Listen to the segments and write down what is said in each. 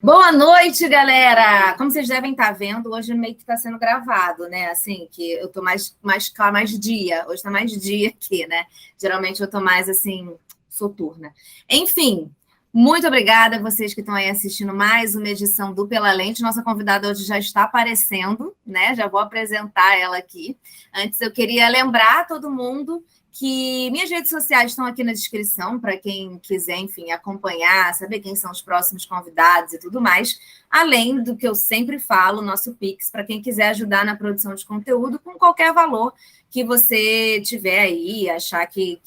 Boa noite, galera! Como vocês devem estar vendo, hoje meio que está sendo gravado, né? Assim, que eu tô mais dia. Hoje está mais dia aqui, né? Geralmente eu tô mais, assim, soturna. Enfim, muito obrigada a vocês que estão aí assistindo mais uma edição do Pela Lente. Nossa convidada hoje já está aparecendo, né? Já vou apresentar ela aqui. Antes, eu queria lembrar a todo mundo que minhas redes sociais estão aqui na descrição para quem quiser, enfim, acompanhar, saber quem são os próximos convidados e tudo mais. Além do que eu sempre falo, nosso Pix, para quem quiser ajudar na produção de conteúdo com qualquer valor que você tiver aí, achar que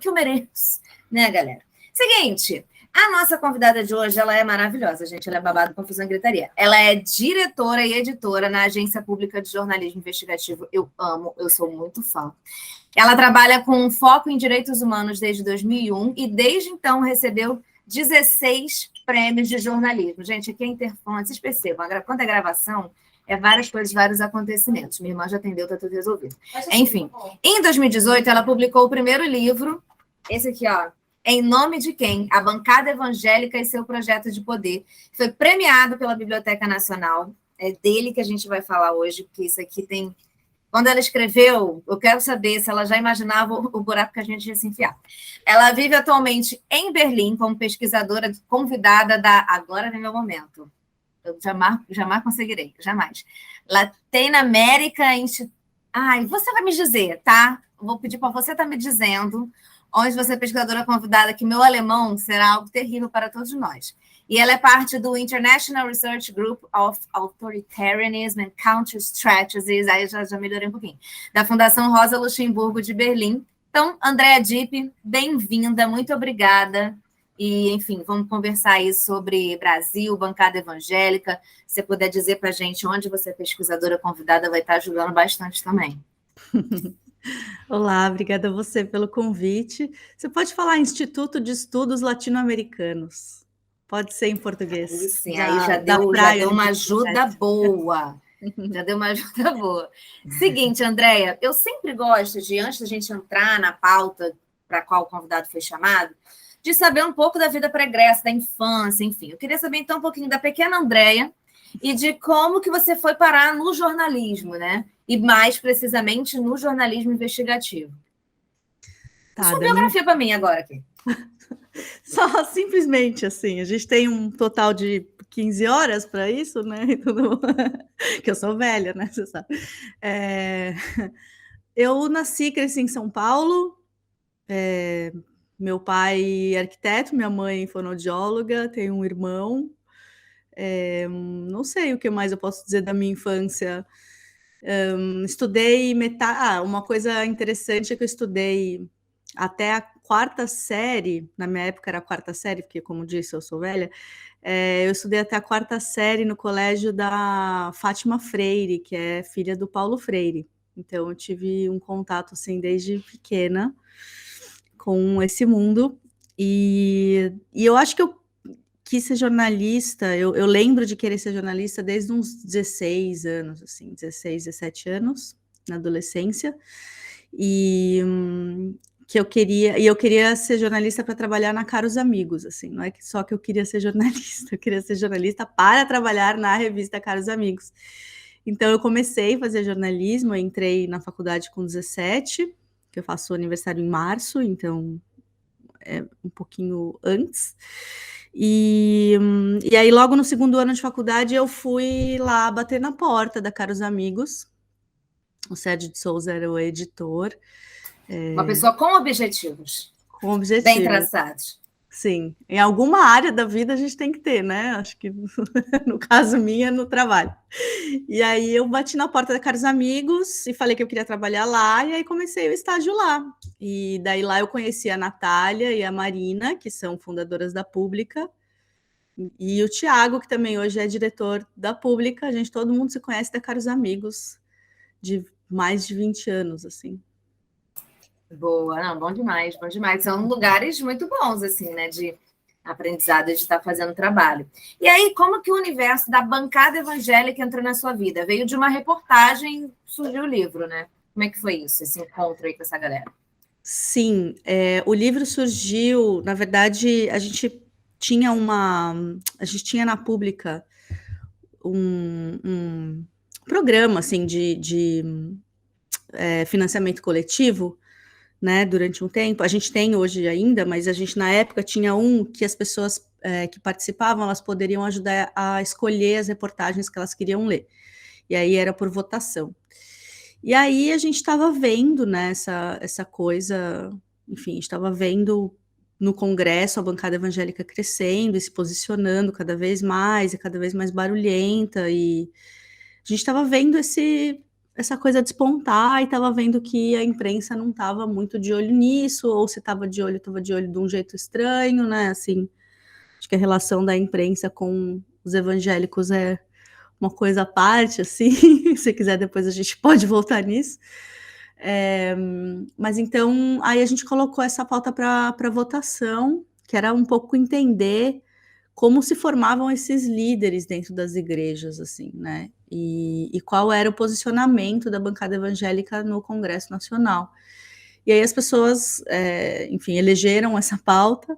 eu mereço, né, galera? Seguinte, a nossa convidada de hoje, ela é maravilhosa, gente. Ela é babado, confusão e gritaria. Ela é diretora e editora na Agência Pública de Jornalismo Investigativo. Eu amo, eu sou muito fã. Ela trabalha com foco em direitos humanos desde 2001 e desde então recebeu 16 prêmios de jornalismo. Gente, aqui é Interfone, vocês percebam, quando é gravação, é várias coisas, vários acontecimentos. Minha irmã já atendeu, está tudo resolvido. Enfim, em 2018, ela publicou o primeiro livro, esse aqui, ó, Em Nome de Quem? A Bancada Evangélica e Seu Projeto de Poder. Foi premiado pela Biblioteca Nacional. É dele que a gente vai falar hoje, porque isso aqui tem... Quando ela escreveu, eu quero saber se ela já imaginava o buraco que a gente ia se enfiar. Ela vive atualmente em Berlim como pesquisadora convidada da... Agora vem meu momento. Eu jamais conseguirei, jamais. Latina América Institute. Ai, você vai me dizer, tá? Vou pedir para você estar me dizendo onde você é pesquisadora convidada, que meu alemão será algo terrível para todos nós. E ela é parte do International Research Group of Authoritarianism and Counter Strategies, aí já melhorei um pouquinho, da Fundação Rosa Luxemburgo de Berlim. Então, Andréa Dipp, bem-vinda, muito obrigada. E, enfim, vamos conversar aí sobre Brasil, bancada evangélica. Se você puder dizer para a gente onde você é pesquisadora convidada, vai estar ajudando bastante também. Olá, obrigada a você pelo convite. Você pode falar Instituto de Estudos Latino-Americanos. Pode ser em português. Sim, aí já deu uma ajuda boa. Já deu uma ajuda boa. Seguinte, Andréa, eu sempre gosto de, antes da gente entrar na pauta para a qual o convidado foi chamado, de saber um pouco da vida pregressa, da infância, enfim. Eu queria saber, então, um pouquinho da pequena Andréa e de como que você foi parar no jornalismo, né? E, mais precisamente, no jornalismo investigativo. Tá, sua biografia para mim agora aqui. Só simplesmente assim, a gente tem um total de 15 horas para isso, né? Que eu sou velha, né? Você sabe. Eu nasci e cresci em São Paulo. Meu pai é arquiteto, minha mãe fonoaudióloga, tenho um irmão. Não sei o que mais eu posso dizer da minha infância. Estudei metade. Uma coisa interessante é que eu estudei até a quarta série. Na minha época era a quarta série, porque, como disse, eu sou velha. Eu estudei até a quarta série no colégio da Fátima Freire, que é filha do Paulo Freire. Então, eu tive um contato assim desde pequena com esse mundo. E eu acho que eu quis ser jornalista. Eu lembro de querer ser jornalista desde uns 16 anos, assim, 16, 17 anos, na adolescência. E eu queria ser jornalista para trabalhar na Caros Amigos, assim, não é só que eu queria ser jornalista, eu queria ser jornalista para trabalhar na revista Caros Amigos. Então eu comecei a fazer jornalismo, eu entrei na faculdade com 17, que eu faço aniversário em março, então é um pouquinho antes. E aí, logo no segundo ano de faculdade, eu fui lá bater na porta da Caros Amigos. O Sérgio de Souza era o editor. Uma pessoa com objetivos. Com objetivos. Bem traçados. Sim, em alguma área da vida a gente tem que ter, né? Acho que no caso minha, no trabalho. E aí eu bati na porta da Caros Amigos e falei que eu queria trabalhar lá, e aí comecei o estágio lá. E daí lá eu conheci a Natália e a Marina, que são fundadoras da Pública, e o Tiago, que também hoje é diretor da Pública. Todo mundo se conhece da Caros Amigos, de mais de 20 anos, assim. Boa, não, bom demais, bom demais. São lugares muito bons, assim, né, de aprendizado, de estar fazendo trabalho. E aí, como que o universo da bancada evangélica entrou na sua vida? Veio de uma reportagem, surgiu o livro, né? Como é que foi isso, esse encontro aí com essa galera? Sim, o livro surgiu, na verdade, a gente a gente tinha na Pública um programa assim de financiamento coletivo, né, durante um tempo. A gente tem hoje ainda, mas a gente na época tinha um que as pessoas que participavam, elas poderiam ajudar a escolher as reportagens que elas queriam ler. E aí era por votação. E aí a gente estava vendo, né, essa coisa, enfim, a gente estava vendo no Congresso a bancada evangélica crescendo e se posicionando cada vez mais e cada vez mais barulhenta, e a gente estava vendo essa coisa despontar e estava vendo que a imprensa não estava muito de olho nisso, ou se estava de olho de um jeito estranho, né, assim, acho que a relação da imprensa com os evangélicos é uma coisa à parte, assim, se quiser depois a gente pode voltar nisso. Mas então, aí a gente colocou essa pauta para votação, que era um pouco entender como se formavam esses líderes dentro das igrejas, assim, né? E qual era o posicionamento da bancada evangélica no Congresso Nacional. E aí as pessoas, enfim, elegeram essa pauta.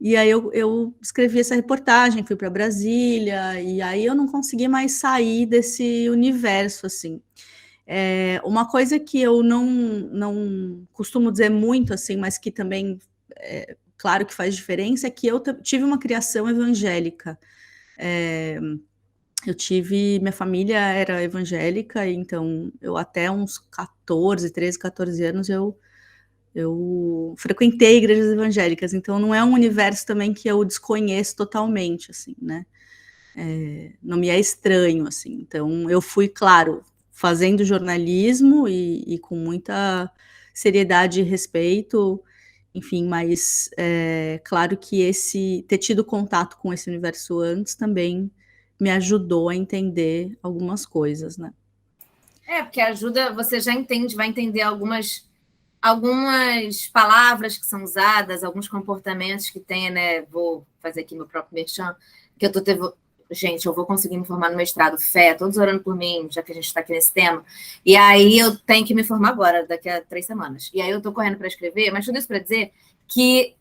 E aí eu escrevi essa reportagem, fui para Brasília, e aí eu não consegui mais sair desse universo, assim. Uma coisa que eu não costumo dizer muito, assim, mas que também, claro que faz diferença, é que eu tive uma criação evangélica. Minha família era evangélica, então eu até uns 13, 14 anos, eu frequentei igrejas evangélicas, então não é um universo também que eu desconheço totalmente, assim, né? Não me é estranho, assim. Então eu fui, claro, fazendo jornalismo e com muita seriedade e respeito, enfim, mas claro que ter tido contato com esse universo antes também me ajudou a entender algumas coisas, né? Porque ajuda, você já entende, vai entender algumas palavras que são usadas, alguns comportamentos que tem, né? Vou fazer aqui meu próprio merchan, que eu tô tendo. Gente, eu vou conseguir me formar no mestrado, fé, todos orando por mim, já que a gente está aqui nesse tema. E aí eu tenho que me formar agora, daqui a 3 semanas. E aí eu estou correndo para escrever, mas tudo isso para dizer que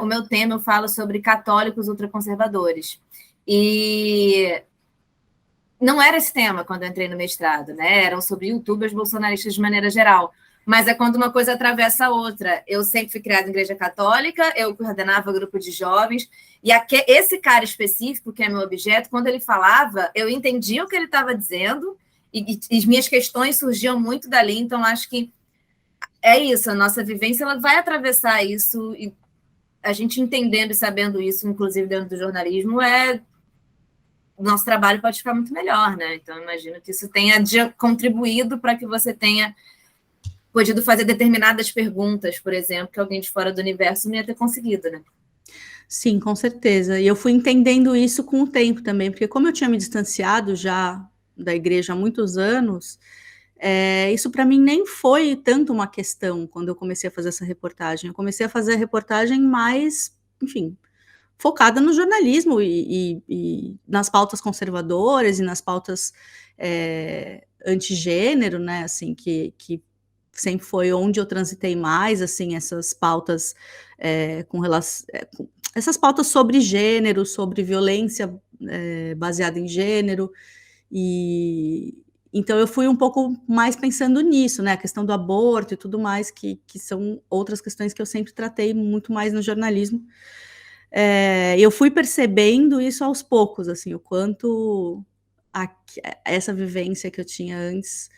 o meu tema eu falo sobre católicos ultraconservadores. E não era esse tema quando eu entrei no mestrado, né? Eram sobre youtubers bolsonaristas de maneira geral. Mas é quando uma coisa atravessa a outra. Eu sempre fui criada em igreja católica, eu coordenava grupo de jovens, e esse cara específico, que é meu objeto, quando ele falava, eu entendia o que ele estava dizendo, e as minhas questões surgiam muito dali, então acho que é isso, a nossa vivência ela vai atravessar isso, e a gente entendendo e sabendo isso, inclusive dentro do jornalismo, o nosso trabalho pode ficar muito melhor, né? Então, imagino que isso tenha contribuído para que você tenha podido fazer determinadas perguntas, por exemplo, que alguém de fora do universo não ia ter conseguido, né? Sim, com certeza. E eu fui entendendo isso com o tempo também, porque como eu tinha me distanciado já da igreja há muitos anos, isso para mim nem foi tanto uma questão quando eu comecei a fazer essa reportagem. Eu comecei a fazer a reportagem mais, enfim, focada no jornalismo e nas pautas conservadoras e nas pautas antigênero, né, assim, que sempre foi onde eu transitei mais, assim, essas pautas com relação... essas pautas sobre gênero, sobre violência baseada em gênero, e então eu fui um pouco mais pensando nisso, né, a questão do aborto e tudo mais, que são outras questões que eu sempre tratei muito mais no jornalismo. Eu fui percebendo isso aos poucos, assim, o quanto essa vivência que eu tinha antes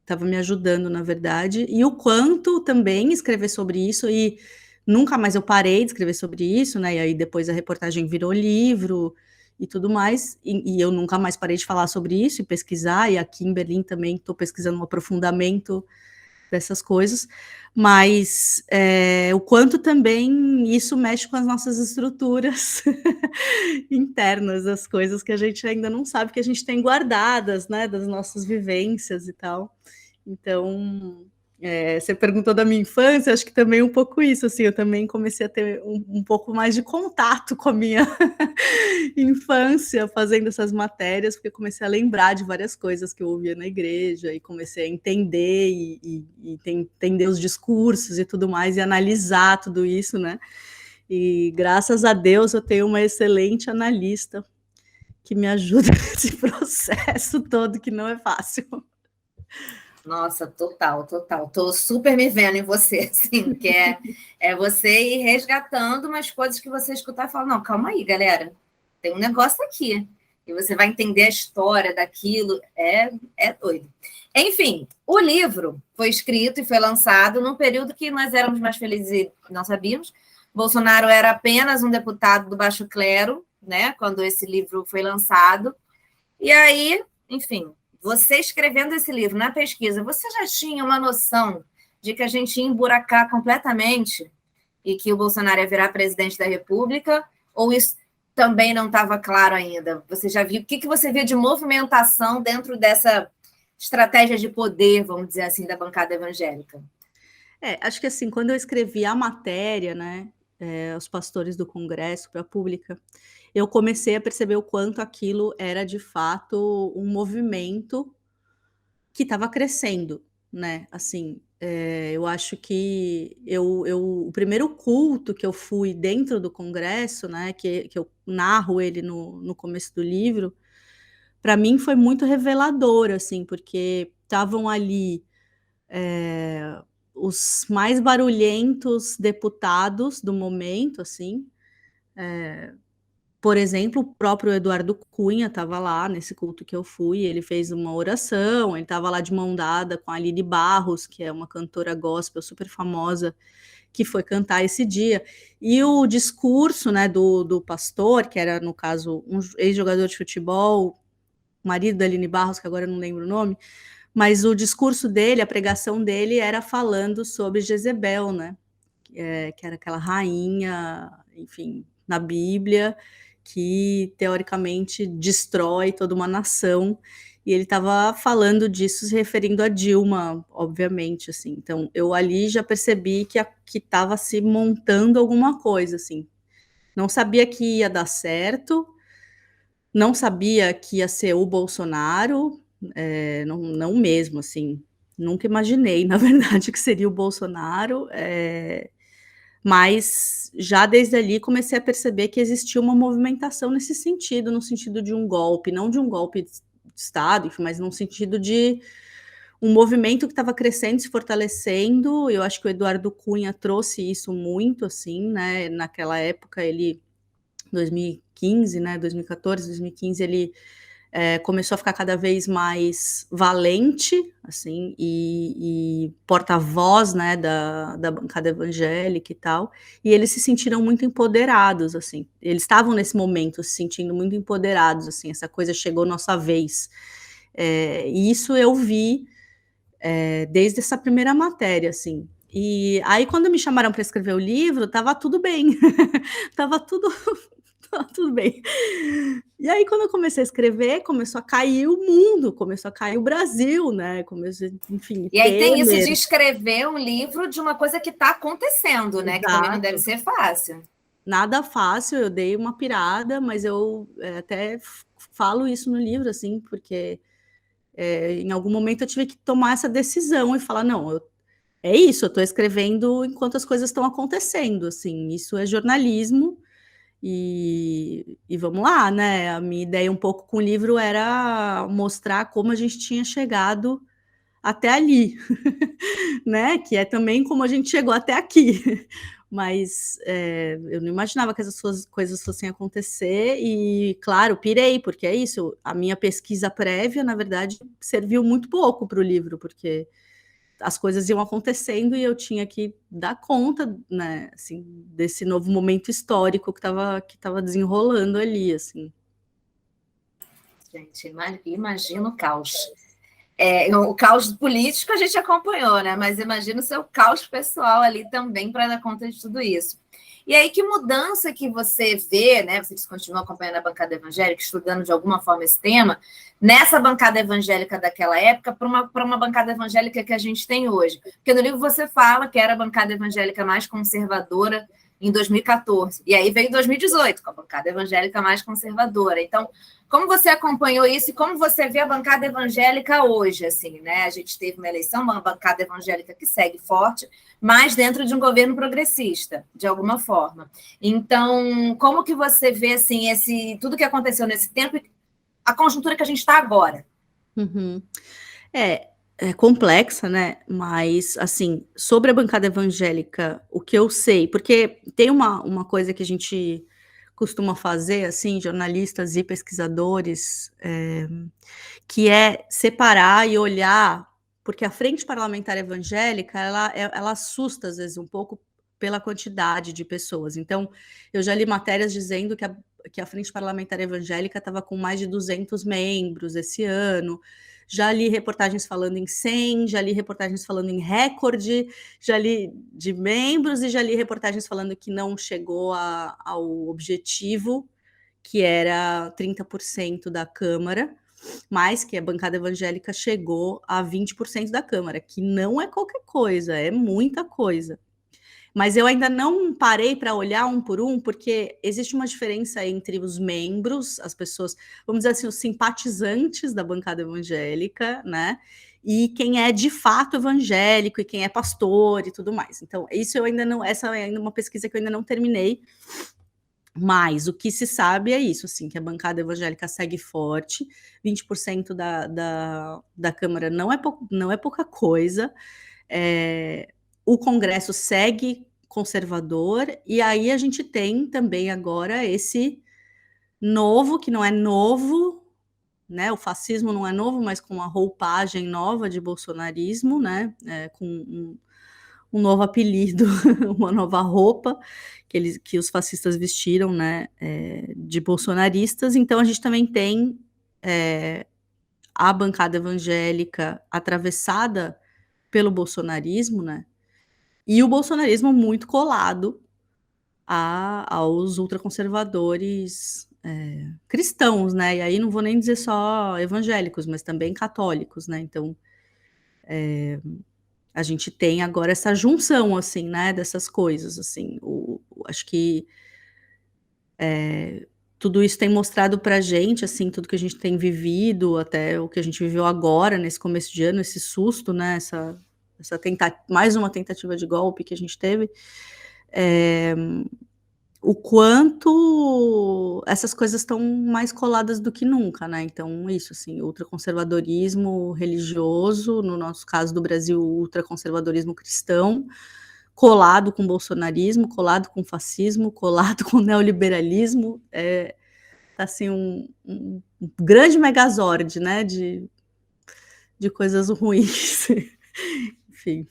estava me ajudando, na verdade, e o quanto também escrever sobre isso, e nunca mais eu parei de escrever sobre isso, né, e aí depois a reportagem virou livro e tudo mais, e eu nunca mais parei de falar sobre isso e pesquisar, e aqui em Berlim também estou pesquisando um aprofundamento dessas coisas, mas o quanto também isso mexe com as nossas estruturas internas, as coisas que a gente ainda não sabe que a gente tem guardadas, né, das nossas vivências e tal. Então, você perguntou da minha infância, acho que também um pouco isso, assim, eu também comecei a ter um pouco mais de contato com a minha infância fazendo essas matérias, porque comecei a lembrar de várias coisas que eu ouvia na igreja e comecei a entender e entender os discursos e tudo mais e analisar tudo isso, né? E graças a Deus eu tenho uma excelente analista que me ajuda nesse processo todo, que não é fácil. Nossa, total. Tô super me vendo em você, assim, que é você ir resgatando umas coisas que você escutar e falar, não, calma aí, galera, tem um negócio aqui. E você vai entender a história daquilo, é doido. Enfim, o livro foi escrito e foi lançado num período que nós éramos mais felizes e não sabíamos. Bolsonaro era apenas um deputado do baixo clero, né, quando esse livro foi lançado. E aí, enfim, você escrevendo esse livro na pesquisa, você já tinha uma noção de que a gente ia emburacar completamente e que o Bolsonaro ia virar presidente da República? Ou isso também não estava claro ainda? Você já viu? O que você via de movimentação dentro dessa estratégia de poder, vamos dizer assim, da bancada evangélica? Acho que assim, quando eu escrevi a matéria, né, os pastores do Congresso para a Pública, eu comecei a perceber o quanto aquilo era de fato um movimento que estava crescendo, né? Assim, eu acho que o primeiro culto que eu fui dentro do Congresso, né, que eu narro ele no começo do livro, para mim foi muito revelador, assim, porque estavam ali os mais barulhentos deputados do momento, assim. Por exemplo, o próprio Eduardo Cunha estava lá nesse culto que eu fui, ele fez uma oração, ele estava lá de mão dada com a Aline Barros, que é uma cantora gospel super famosa, que foi cantar esse dia. E o discurso, né, do pastor, que era, no caso, um ex-jogador de futebol, marido da Aline Barros, que agora eu não lembro o nome, mas o discurso dele, a pregação dele era falando sobre Jezebel, né, que era aquela rainha, enfim, na Bíblia, que teoricamente destrói toda uma nação, e ele estava falando disso se referindo a Dilma, obviamente, assim. Então, eu ali já percebi que estava se montando alguma coisa, assim. Não sabia que ia dar certo, não sabia que ia ser o Bolsonaro, não mesmo, assim. Nunca imaginei, na verdade, que seria o Bolsonaro, mas já desde ali comecei a perceber que existia uma movimentação nesse sentido, no sentido de um golpe, não de um golpe de Estado, enfim, mas num sentido de um movimento que estava crescendo, se fortalecendo. Eu acho que o Eduardo Cunha trouxe isso muito, assim, né? Naquela época, ele, 2015, né? 2014, 2015, ele começou a ficar cada vez mais valente, assim, e porta-voz, né, da bancada evangélica e tal, e eles se sentiram muito empoderados, assim, eles estavam nesse momento se sentindo muito empoderados, assim, essa coisa chegou nossa vez, e isso eu vi desde essa primeira matéria, assim. E aí, quando me chamaram para escrever o livro, estava tudo bem, estava tudo tudo bem. E aí, quando eu comecei a escrever, começou a cair o mundo, começou a cair o Brasil, né? Começou, enfim, e aí tem isso de escrever um livro de uma coisa que está acontecendo, né? Que também não deve ser fácil. Nada fácil, eu dei uma pirada, mas eu até falo isso no livro, assim, porque em algum momento eu tive que tomar essa decisão e falar, não, é isso, eu estou escrevendo enquanto as coisas estão acontecendo, assim, isso é jornalismo. E vamos lá, né? A minha ideia um pouco com o livro era mostrar como a gente tinha chegado até ali, né? Que é também como a gente chegou até aqui. Mas eu não imaginava que essas coisas fossem acontecer e, claro, pirei, porque é isso. A minha pesquisa prévia, na verdade, serviu muito pouco para o livro, porque as coisas iam acontecendo e eu tinha que dar conta, né, assim, desse novo momento histórico que estava desenrolando ali, assim. Gente, imagina o caos. O caos político a gente acompanhou, né? Mas imagina o seu caos pessoal ali também para dar conta de tudo isso. E aí, que mudança que você vê, né? Você continua acompanhando a bancada evangélica, estudando de alguma forma esse tema, nessa bancada evangélica daquela época para uma bancada evangélica que a gente tem hoje. Porque no livro você fala que era a bancada evangélica mais conservadora em 2014. E aí veio 2018, com a bancada evangélica mais conservadora. Então, como você acompanhou isso e como você vê a bancada evangélica hoje, assim, né? A gente teve uma eleição, uma bancada evangélica que segue forte, mas dentro de um governo progressista, de alguma forma. Então, como que você vê, assim, tudo que aconteceu nesse tempo e a conjuntura que a gente está agora? Uhum. É complexa, né, mas, assim, sobre a bancada evangélica, o que eu sei porque tem uma coisa que a gente costuma fazer, assim, jornalistas e pesquisadores, que é separar e olhar porque a Frente Parlamentar Evangélica, ela assusta, às vezes, um pouco pela quantidade de pessoas. Então, eu já li matérias dizendo que a Frente Parlamentar Evangélica estava com mais de 200 membros esse ano. Já li reportagens falando em 100, já li reportagens falando em recorde, já li de membros e já li reportagens falando que não chegou ao objetivo, que era 30% da Câmara, mas que a bancada evangélica chegou a 20% da Câmara, que não é qualquer coisa, é muita coisa. Mas eu ainda não parei para olhar um por um, porque existe uma diferença entre os membros, as pessoas, vamos dizer assim, os simpatizantes da bancada evangélica, né? E quem é de fato evangélico e quem é pastor e tudo mais. Então, isso eu ainda não, essa é ainda uma pesquisa que eu ainda não terminei. Mas o que se sabe é isso, assim, que a bancada evangélica segue forte, 20% da Câmara não é pouca coisa. O Congresso segue conservador, e aí a gente tem também agora esse novo, que não é novo, né? O fascismo não é novo, mas com uma roupagem nova de bolsonarismo, né? Com um novo apelido, uma nova roupa que os fascistas vestiram, né? De bolsonaristas. Então a gente também tem a bancada evangélica atravessada pelo bolsonarismo, né? E o bolsonarismo muito colado aos ultraconservadores cristãos, né? E aí não vou nem dizer só evangélicos, mas também católicos, né? Então, a gente tem agora essa junção, assim, né? Dessas coisas, assim. Acho que tudo isso tem mostrado pra gente, assim, tudo que a gente tem vivido, até o que a gente viveu agora, nesse começo de ano, esse susto, né? Mais uma tentativa de golpe que a gente teve. O quanto essas coisas estão mais coladas do que nunca, né? Então, isso, assim, ultraconservadorismo religioso, no nosso caso do Brasil, ultraconservadorismo cristão, colado com bolsonarismo, colado com fascismo, colado com neoliberalismo, tá assim um grande megazord, né? De coisas ruins. Enfim.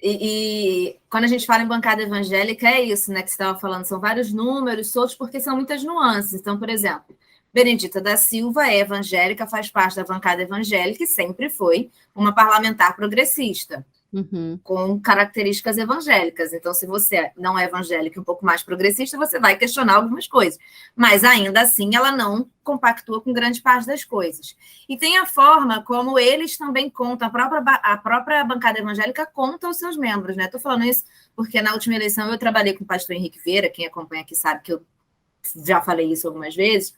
E quando a gente fala em bancada evangélica, é isso, né, que você estava falando, são vários números soltos, porque são muitas nuances. Então, por exemplo, Benedita da Silva é evangélica, faz parte da bancada evangélica e sempre foi uma parlamentar progressista. Uhum. Com características evangélicas. Então, se você não é evangélica e um pouco mais progressista, você vai questionar algumas coisas. Mas, ainda assim, ela não compactua com grande parte das coisas. E tem a forma como eles também contam, a própria bancada evangélica conta os seus membros, né? Estou falando isso porque na última eleição eu trabalhei com o pastor Henrique Vieira, quem acompanha aqui sabe que eu já falei isso algumas vezes,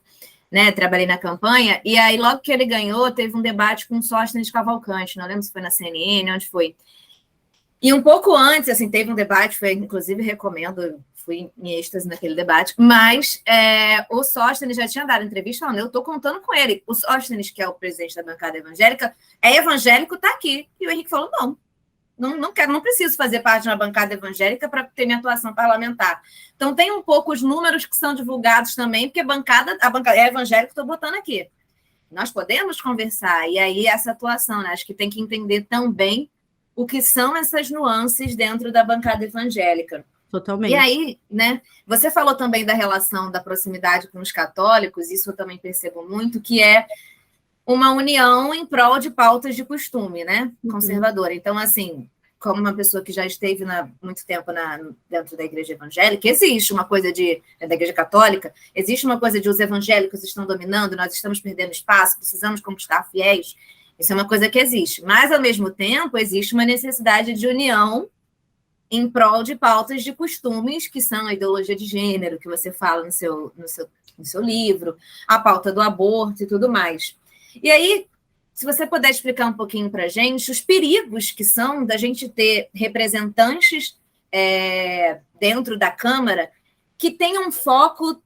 né? Trabalhei na campanha, e aí logo que ele ganhou, teve um debate com o Sóstenes Cavalcante, não lembro se foi na CNN, onde foi. E um pouco antes, assim, teve um debate, inclusive recomendo, fui em êxtase naquele debate, mas o Sóstenes já tinha dado entrevista falando, eu estou contando com ele. O Sóstenes, que é o presidente da bancada evangélica, é evangélico, está aqui. E o Henrique falou, não quero, não preciso fazer parte de uma bancada evangélica para ter minha atuação parlamentar. Então, tem um pouco os números que são divulgados também, porque a bancada é evangélica, estou botando aqui. Nós podemos conversar, e aí essa atuação, né? Acho que tem que entender também o que são essas nuances dentro da bancada evangélica. Totalmente. E aí, né, você falou também da relação da proximidade com os católicos, isso eu também percebo muito, que é uma união em prol de pautas de costume, né, conservadora. Então, assim, como uma pessoa que já esteve muito tempo dentro da igreja evangélica, existe uma coisa da igreja católica, existe uma coisa de os evangélicos estão dominando, nós estamos perdendo espaço, precisamos conquistar fiéis. Isso é uma coisa que existe. Mas, ao mesmo tempo, existe uma necessidade de união em prol de pautas de costumes, que são a ideologia de gênero, que você fala no seu livro, a pauta do aborto e tudo mais. E aí, se você puder explicar um pouquinho para a gente os perigos que são da gente ter representantes dentro da Câmara que tenham um foco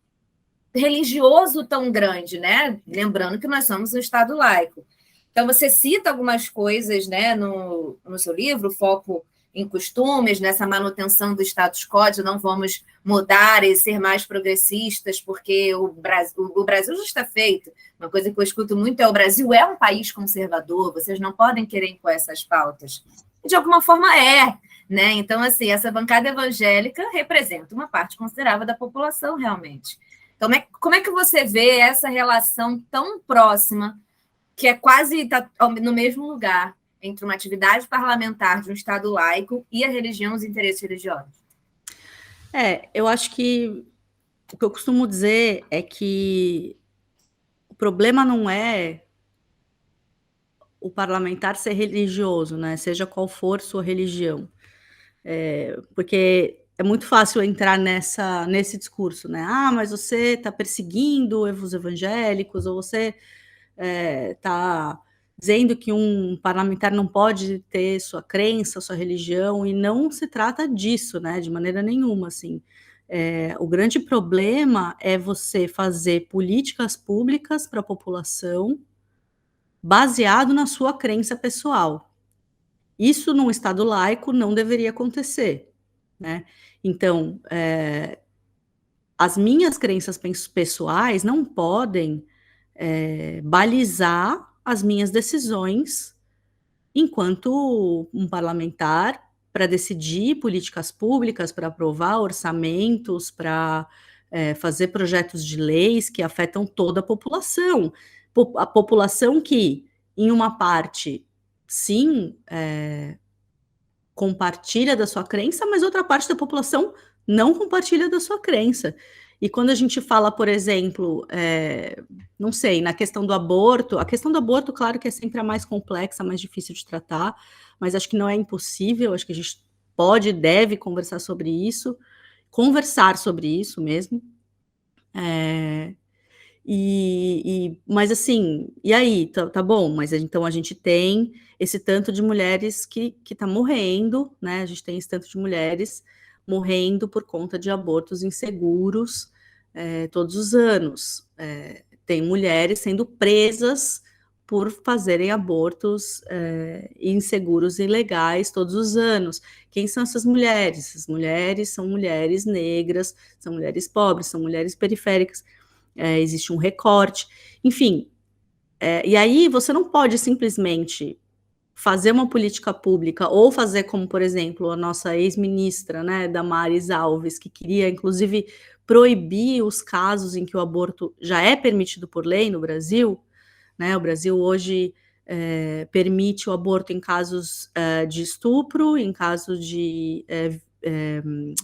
religioso tão grande, né? Lembrando que nós somos um Estado laico. Então, você cita algumas coisas, né, no seu livro, foco em costumes, nessa manutenção do status quo, de não vamos mudar e ser mais progressistas, porque o Brasil já está feito. Uma coisa que eu escuto muito é: o Brasil é um país conservador, vocês não podem querer impor essas pautas. E, de alguma forma, né? Então, assim, essa bancada evangélica representa uma parte considerável da população, realmente. Então, como é que você vê essa relação tão próxima, que é quase no mesmo lugar, entre uma atividade parlamentar de um Estado laico e a religião, os interesses religiosos? Eu acho que o que eu costumo dizer é que o problema não é o parlamentar ser religioso, né? Seja qual for sua religião. Porque é muito fácil entrar nesse discurso, né? Ah, mas você está perseguindo os evangélicos, ou você está dizendo que um parlamentar não pode ter sua crença, sua religião, e não se trata disso, né? De maneira nenhuma, assim. O grande problema é você fazer políticas públicas para a população baseado na sua crença pessoal. Isso num Estado laico não deveria acontecer, né? Então, as minhas crenças pessoais não podem balizar as minhas decisões enquanto um parlamentar para decidir políticas públicas, para aprovar orçamentos, para fazer projetos de leis que afetam toda a população. A população que, em uma parte, sim, compartilha da sua crença, mas outra parte da população não compartilha da sua crença. E quando a gente fala, por exemplo, não sei, na questão do aborto, a questão do aborto, claro que é sempre a mais complexa, a mais difícil de tratar, mas acho que não é impossível, acho que a gente pode e deve conversar sobre isso mesmo. Mas assim, e aí, tá bom, mas então a gente tem esse tanto de mulheres que tá morrendo, né? A gente tem esse tanto de mulheres morrendo por conta de abortos inseguros todos os anos. Tem mulheres sendo presas por fazerem abortos inseguros e ilegais todos os anos. Quem são essas mulheres? Essas mulheres são mulheres negras, são mulheres pobres, são mulheres periféricas. Existe um recorte, enfim. E aí você não pode simplesmente fazer uma política pública ou fazer como, por exemplo, a nossa ex-ministra, né, Damares Alves, que queria, inclusive, proibir os casos em que o aborto já é permitido por lei no Brasil, né? O Brasil hoje permite o aborto em casos de estupro, em caso de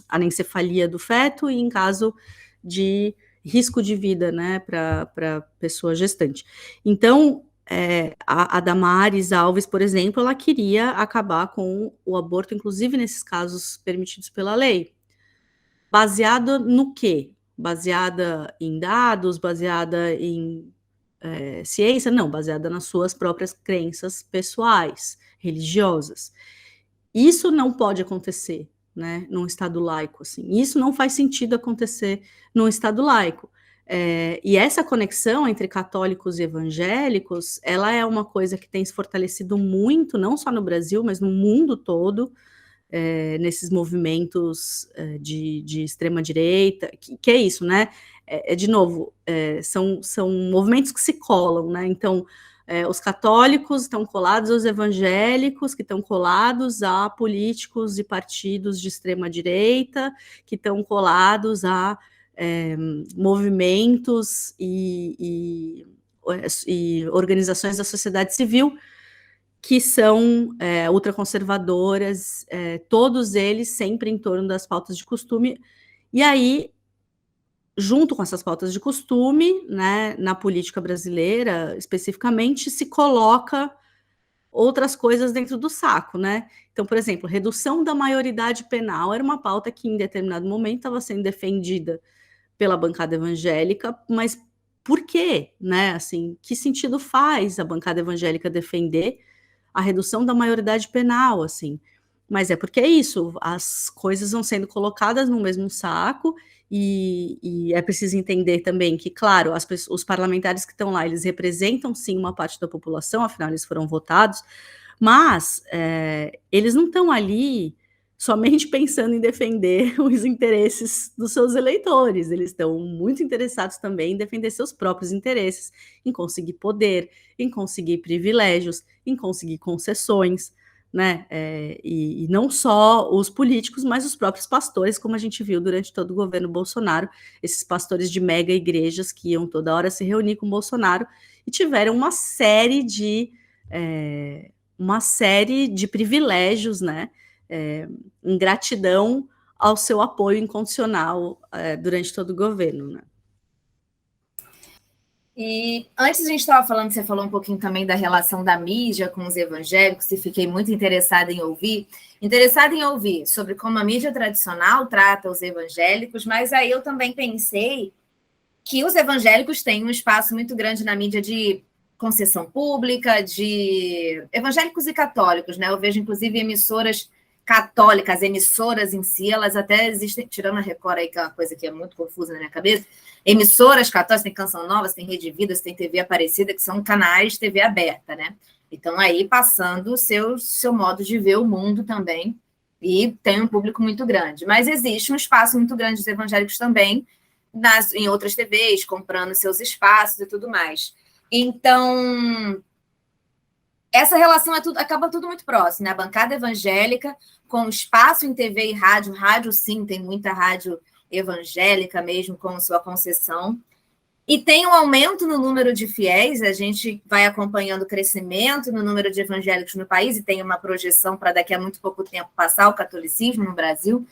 anencefalia do feto e em caso de risco de vida, né, para pessoa gestante. Então, a Damares Alves, por exemplo, ela queria acabar com o aborto, inclusive nesses casos permitidos pela lei. Baseada no quê? Baseada em dados, baseada em ciência? Não, baseada nas suas próprias crenças pessoais, religiosas. Isso não pode acontecer, né, num Estado laico, assim. Isso não faz sentido acontecer num Estado laico. E essa conexão entre católicos e evangélicos, ela é uma coisa que tem se fortalecido muito, não só no Brasil, mas no mundo todo, nesses movimentos de extrema-direita, que é isso, né? De novo, são movimentos que se colam, né? Então, os católicos estão colados aos evangélicos, que estão colados a políticos e partidos de extrema-direita, que estão colados a movimentos e organizações da sociedade civil que são ultraconservadoras, todos eles sempre em torno das pautas de costume. E aí, junto com essas pautas de costume, né, na política brasileira, especificamente, se coloca outras coisas dentro do saco, né? Então, por exemplo, redução da maioridade penal era uma pauta que em determinado momento estava sendo defendida pela bancada evangélica, mas por quê, né? Assim, que sentido faz a bancada evangélica defender a redução da maioridade penal, assim? Mas é porque é isso, as coisas vão sendo colocadas no mesmo saco e é preciso entender também que, claro, os parlamentares que estão lá, eles representam sim uma parte da população, afinal eles foram votados, mas eles não estão ali somente pensando em defender os interesses dos seus eleitores, eles estão muito interessados também em defender seus próprios interesses, em conseguir poder, em conseguir privilégios, em conseguir concessões, né? E não só os políticos, mas os próprios pastores, como a gente viu durante todo o governo Bolsonaro, esses pastores de mega igrejas que iam toda hora se reunir com Bolsonaro e tiveram uma série de privilégios, né? Em gratidão ao seu apoio incondicional durante todo o governo, né? E antes a gente estava falando, você falou um pouquinho também da relação da mídia com os evangélicos, e fiquei muito interessada em ouvir sobre como a mídia tradicional trata os evangélicos, mas aí eu também pensei que os evangélicos têm um espaço muito grande na mídia de concessão pública, de evangélicos e católicos, né? Eu vejo, inclusive, emissoras católicas, emissoras em si, elas até existem, tirando a Record aí, que é uma coisa que é muito confusa na minha cabeça, emissoras católicas, tem Canção Nova, tem Rede Vida, tem TV Aparecida, que são canais de TV aberta, né? Então, aí passando o seu modo de ver o mundo também, e tem um público muito grande. Mas existe um espaço muito grande dos evangélicos também, em outras TVs, comprando seus espaços e tudo mais. Então, essa relação acaba tudo muito próximo, né? A bancada evangélica com espaço em TV e rádio. Rádio, sim, tem muita rádio evangélica mesmo, com sua concessão. E tem um aumento no número de fiéis, a gente vai acompanhando o crescimento no número de evangélicos no país, e tem uma projeção para daqui a muito pouco tempo passar o catolicismo no Brasil.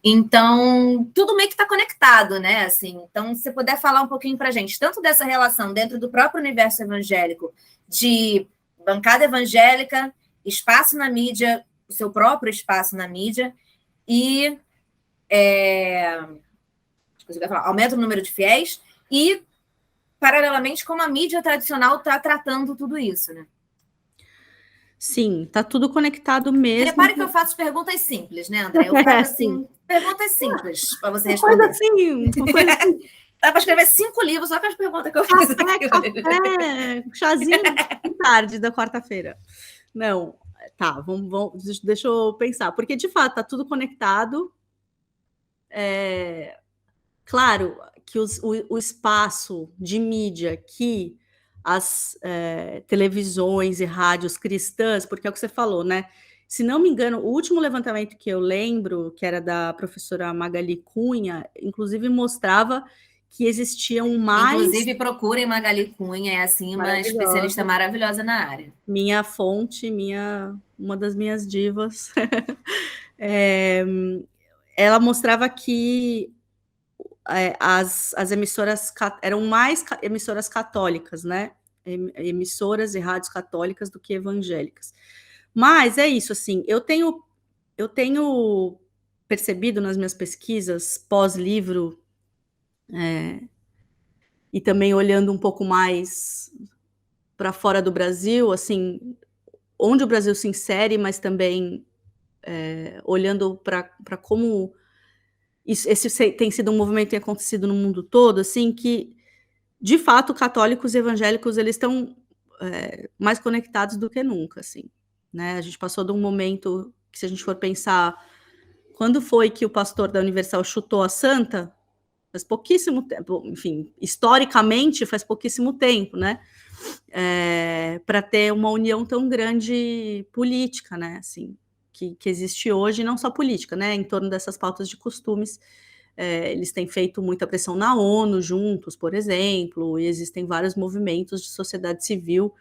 Então, tudo meio que está conectado, né? Assim, então, se você puder falar um pouquinho para a gente, tanto dessa relação dentro do próprio universo evangélico, de bancada evangélica, espaço na mídia, o seu próprio espaço na mídia, e aumento no número de fiéis, e, paralelamente, como a mídia tradicional está tratando tudo isso, né? Sim, tá tudo conectado mesmo. Repare que eu faço perguntas simples, né, André? Eu pego, assim, perguntas simples para você responder. Coisa assim. Dá para escrever 5 livros só com as perguntas que eu fiz aqui. Café, chazinho de tarde da quarta-feira. Não, tá, deixa eu pensar. Porque, de fato, tá tudo conectado. Claro que o espaço de mídia que as televisões e rádios cristãs, porque é o que você falou, né? Se não me engano, o último levantamento que eu lembro, que era da professora Magali Cunha, inclusive mostrava que existiam mais... Inclusive, procurem Magali Cunha, é assim uma especialista maravilhosa na área. Minha fonte, uma das minhas divas. Ela mostrava que as emissoras eram mais emissoras católicas, né? Emissoras e rádios católicas do que evangélicas. Mas é isso, assim, eu tenho percebido nas minhas pesquisas pós-livro, e também olhando um pouco mais para fora do Brasil, assim, onde o Brasil se insere, mas também olhando para como esse tem sido um movimento que tem acontecido no mundo todo, assim, que, de fato, católicos e evangélicos, eles estão mais conectados do que nunca, assim, né? A gente passou de um momento que, se a gente for pensar, quando foi que o pastor da Universal chutou a santa? Faz pouquíssimo tempo, enfim, historicamente faz pouquíssimo tempo, né? Para ter uma união tão grande política, né? Assim, que existe hoje, não só política, né? Em torno dessas pautas de costumes, eles têm feito muita pressão na ONU juntos, por exemplo, e existem vários movimentos de sociedade civil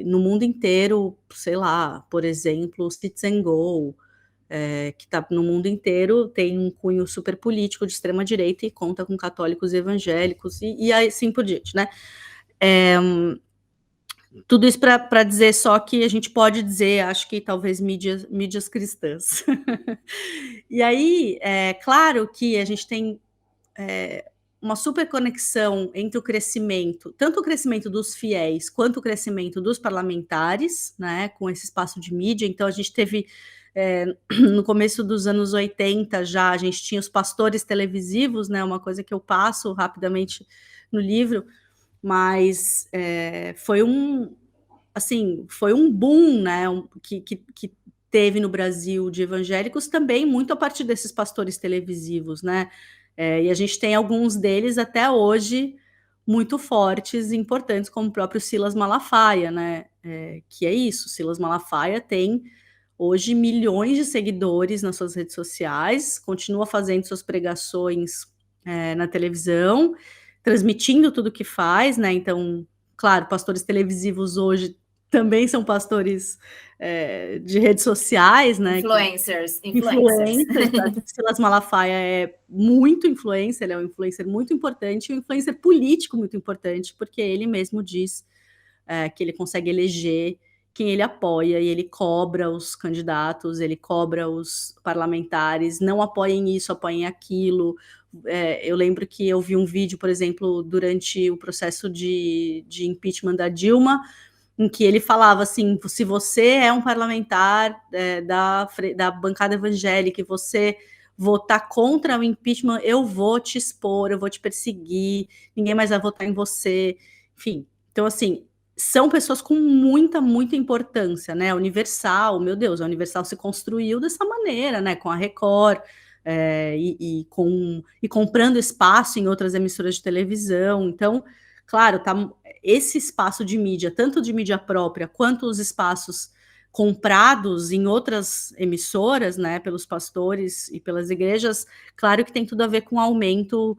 no mundo inteiro, sei lá, por exemplo, o Citizen Go, que está no mundo inteiro, tem um cunho super político de extrema direita e conta com católicos e evangélicos e assim por diante, né? Tudo isso para dizer só que a gente pode dizer, acho que talvez mídias cristãs. E aí, é claro que a gente tem uma super conexão entre o crescimento, tanto o crescimento dos fiéis quanto o crescimento dos parlamentares, né, com esse espaço de mídia. Então, a gente teve, no começo dos anos 80 já, a gente tinha os pastores televisivos, né, uma coisa que eu passo rapidamente no livro, mas foi um boom, né, que teve no Brasil de evangélicos também muito a partir desses pastores televisivos, né? E a gente tem alguns deles até hoje muito fortes e importantes, como o próprio Silas Malafaia, né? Que é isso, Silas Malafaia tem hoje milhões de seguidores nas suas redes sociais, continua fazendo suas pregações na televisão, transmitindo tudo que faz, né? Então, claro, pastores televisivos hoje também são pastores de redes sociais, né? Influencers. Tá? Silas Malafaia é muito influencer, ele é um influencer muito importante, um influencer político muito importante, porque ele mesmo diz que ele consegue eleger quem ele apoia, e ele cobra os candidatos, ele cobra os parlamentares, não apoiem isso, apoiem aquilo. Eu lembro que eu vi um vídeo, por exemplo, durante o processo de impeachment da Dilma, em que ele falava assim, se você é um parlamentar da bancada evangélica e você votar contra o impeachment, eu vou te expor, eu vou te perseguir, ninguém mais vai votar em você, enfim. Então, assim, são pessoas com muita importância, né? A Universal, meu Deus, a Universal se construiu dessa maneira, né? Com a Record, e comprando espaço em outras emissoras de televisão. Então, claro, esse espaço de mídia, tanto de mídia própria quanto os espaços comprados em outras emissoras, né, pelos pastores e pelas igrejas, claro que tem tudo a ver com o aumento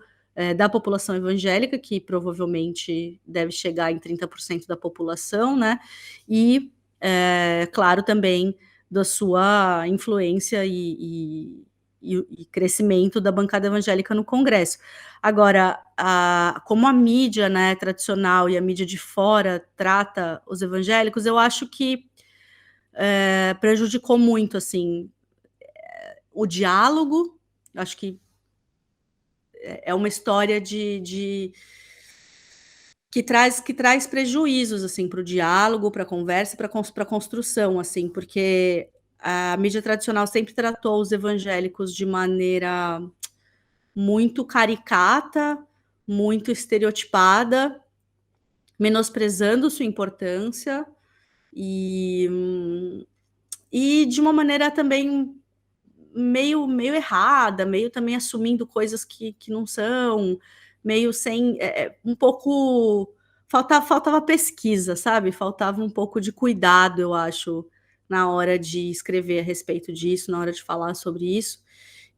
da população evangélica, que provavelmente deve chegar em 30% da população, né, e, claro, também da sua influência e crescimento da bancada evangélica no Congresso. Agora, como a mídia, né, tradicional e a mídia de fora trata os evangélicos, eu acho que prejudicou muito, assim, o diálogo. Acho que é uma história que traz prejuízos, assim, para o diálogo, para a conversa, para a construção, assim, porque a mídia tradicional sempre tratou os evangélicos de maneira muito caricata, muito estereotipada, menosprezando sua importância e de uma maneira também meio errada, meio também assumindo coisas que não são, meio sem um pouco faltava pesquisa, sabe? Faltava um pouco de cuidado, eu acho, na hora de escrever a respeito disso, na hora de falar sobre isso.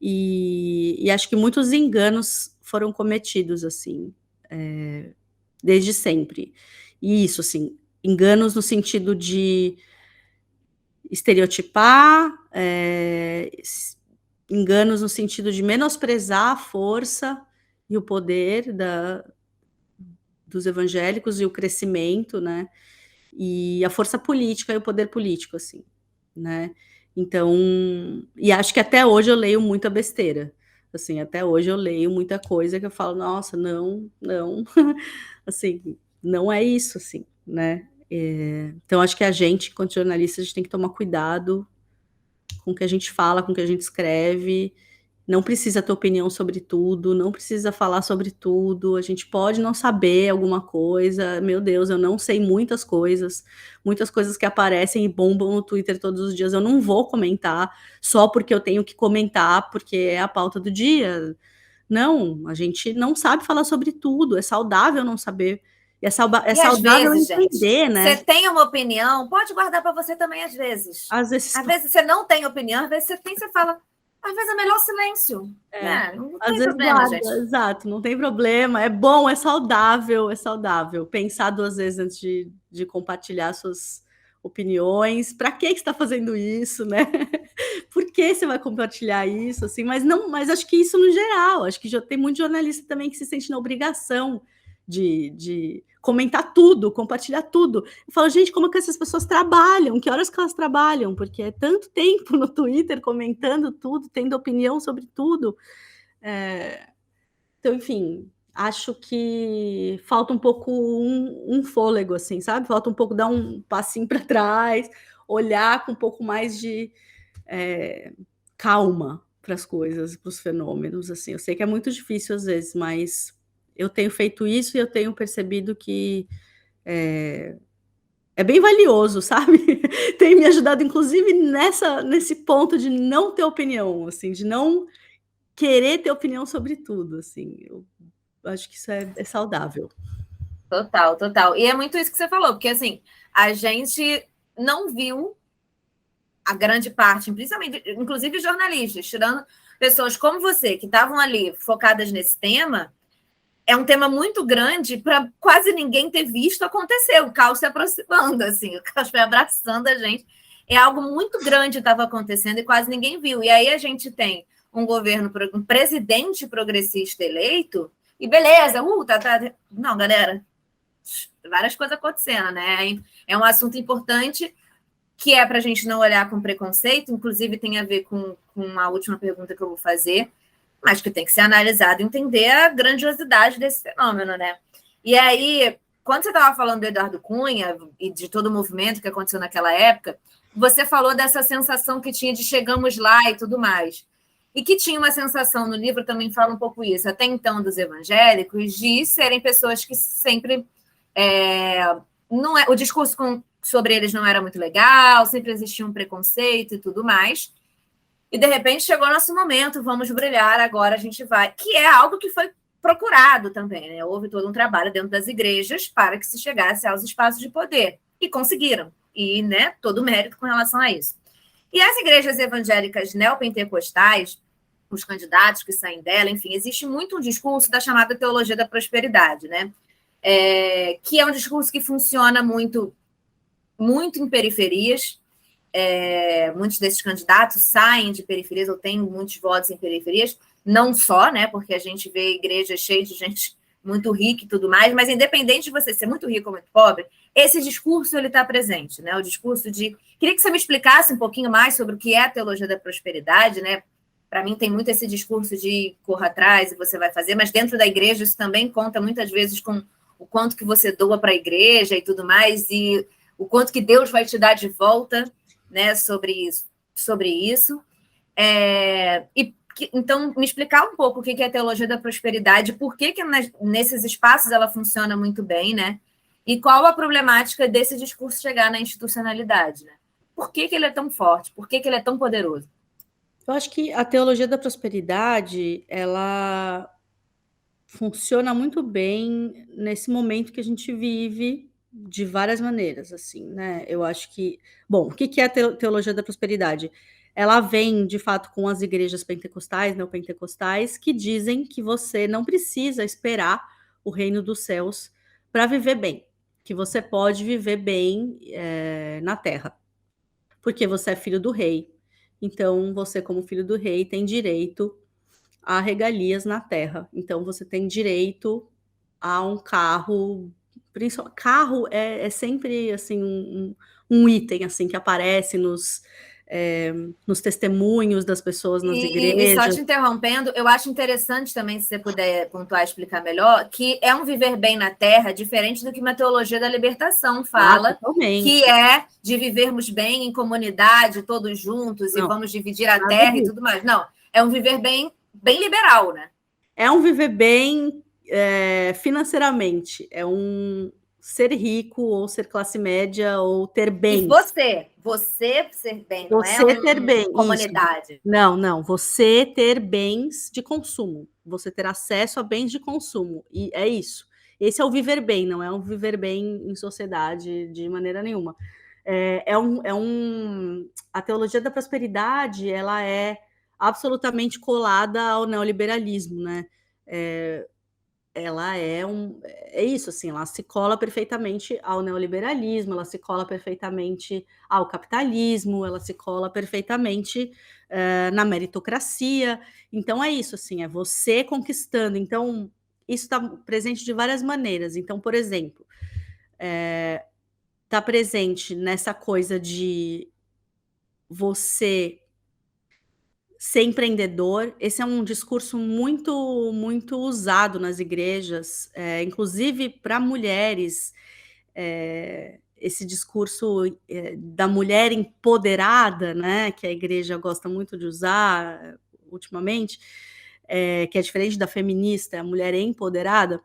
E acho que muitos enganos foram cometidos, assim, desde sempre. E isso, assim, enganos no sentido de estereotipar, enganos no sentido de menosprezar a força e o poder dos evangélicos e o crescimento, né? E a força política e o poder político, assim, né? Então, e acho que até hoje eu leio muita besteira, assim, até hoje eu leio muita coisa que eu falo, nossa, não, assim, não é isso, assim, né? Então, acho que a gente, enquanto jornalista, a gente tem que tomar cuidado com o que a gente fala, com o que a gente escreve. Não precisa ter opinião sobre tudo, não precisa falar sobre tudo. A gente pode não saber alguma coisa. Meu Deus, eu não sei muitas coisas que aparecem e bombam no Twitter todos os dias. Eu não vou comentar só porque eu tenho que comentar, porque é a pauta do dia. Não, a gente não sabe falar sobre tudo. É saudável não saber. É saudável vezes, entender, gente, né? Você tem uma opinião, pode guardar para você também às vezes. Às vezes você não tem opinião, às vezes você tem, você fala, às vezes é melhor silêncio. Não tem problema, guarda, gente. Exato, não tem problema. É bom, é saudável. Pensar 2 vezes antes de compartilhar suas opiniões. Para que você está fazendo isso, né? Por que você vai compartilhar isso, assim? Mas acho que isso no geral. Acho que já tem muito jornalista também que se sente na obrigação de comentar tudo, compartilhar tudo. Eu falo, gente, como que essas pessoas trabalham? Que horas que elas trabalham? Porque é tanto tempo no Twitter comentando tudo, tendo opinião sobre tudo. Então, enfim, acho que falta um pouco um fôlego, assim, sabe? Falta um pouco dar um passinho para trás, olhar com um pouco mais de calma para as coisas, para os fenômenos, assim. Eu sei que é muito difícil às vezes, mas eu tenho feito isso e eu tenho percebido que é bem valioso, sabe? Tem me ajudado, inclusive, nesse ponto de não ter opinião, assim, de não querer ter opinião sobre tudo, assim. Eu acho que isso é saudável. Total, total. E é muito isso que você falou, porque assim, a gente não viu a grande parte, principalmente, inclusive jornalistas, tirando pessoas como você, que estavam ali focadas nesse tema, é um tema muito grande para quase ninguém ter visto acontecer, o caos se aproximando, assim, o caos foi abraçando a gente. É algo muito grande que estava acontecendo e quase ninguém viu. E aí a gente tem um governo, um presidente progressista eleito, e beleza, tá. Não, galera, várias coisas acontecendo, né? É um assunto importante que é para a gente não olhar com preconceito, inclusive tem a ver com a última pergunta que eu vou fazer, mas que tem que ser analisado e entender a grandiosidade desse fenômeno, né? E aí, quando você estava falando do Eduardo Cunha e de todo o movimento que aconteceu naquela época, você falou dessa sensação que tinha de chegamos lá e tudo mais. E que tinha uma sensação, no livro também fala um pouco isso, até então dos evangélicos, de serem pessoas que sempre... não é, o discurso sobre eles não era muito legal, sempre existia um preconceito e tudo mais. E, de repente, chegou nosso momento, vamos brilhar, agora a gente vai. Que é algo que foi procurado também, né? Houve todo um trabalho dentro das igrejas para que se chegasse aos espaços de poder. E conseguiram. E, né, todo o mérito com relação a isso. E as igrejas evangélicas neopentecostais, os candidatos que saem dela, enfim, existe muito um discurso da chamada teologia da prosperidade, né? Que é um discurso que funciona muito em periferias. Muitos desses candidatos saem de periferias ou têm muitos votos em periferias, não só, né? Porque a gente vê igrejas cheias de gente muito rica e tudo mais, mas independente de você ser muito rico ou muito pobre, esse discurso ele está presente, né? O discurso de... Queria que você me explicasse um pouquinho mais sobre o que é a teologia da prosperidade, né? Para mim tem muito esse discurso de corra atrás e você vai fazer, mas dentro da igreja isso também conta muitas vezes com o quanto que você doa para a igreja e tudo mais, e o quanto que Deus vai te dar de volta, né, sobre isso. Então, me explicar um pouco o que é a teologia da prosperidade, por que nesses espaços ela funciona muito bem, né? E qual a problemática desse discurso chegar na institucionalidade, né? Por que ele é tão forte? Por que ele é tão poderoso? Eu acho que a teologia da prosperidade, ela funciona muito bem nesse momento que a gente vive de várias maneiras, assim, né? Eu acho que... Bom, o que é a teologia da prosperidade? Ela vem, de fato, com as igrejas pentecostais, neopentecostais, que dizem que você não precisa esperar o reino dos céus para viver bem, que você pode viver bem na terra, porque você é filho do rei. Então, você, como filho do rei, tem direito a regalias na terra. Então, você tem direito a um carro. Carro é sempre assim um item assim que aparece nos testemunhos das pessoas nas E só igrejas. te interrompendo, eu acho interessante também, se você puder pontuar e explicar melhor, que é um viver bem na terra diferente do que uma teologia da libertação fala, que é de vivermos bem em comunidade, todos juntos, Não, e vamos dividir a terra e tudo mais. Não, é um viver bem liberal, né? É um viver bem financeiramente, é um ser rico ou ser classe média ou ter bens. E você ser bem, não você ter bem, comunidade. Isso. Não, você ter bens de consumo, você ter acesso a bens de consumo, e é isso. Esse é o viver bem, não é um viver bem em sociedade de maneira nenhuma. A teologia da prosperidade, ela é absolutamente colada ao neoliberalismo, né? Ela é isso, assim, ela se cola perfeitamente ao neoliberalismo, ela se cola perfeitamente ao capitalismo, ela se cola perfeitamente na meritocracia. Então é isso, assim, é você conquistando. Então isso está presente de várias maneiras. Então, por exemplo, está presente nessa coisa de você ser empreendedor. Esse é um discurso muito, muito usado nas igrejas, inclusive para mulheres. Esse discurso da mulher empoderada, né, que a igreja gosta muito de usar ultimamente, que é diferente da feminista, a mulher empoderada,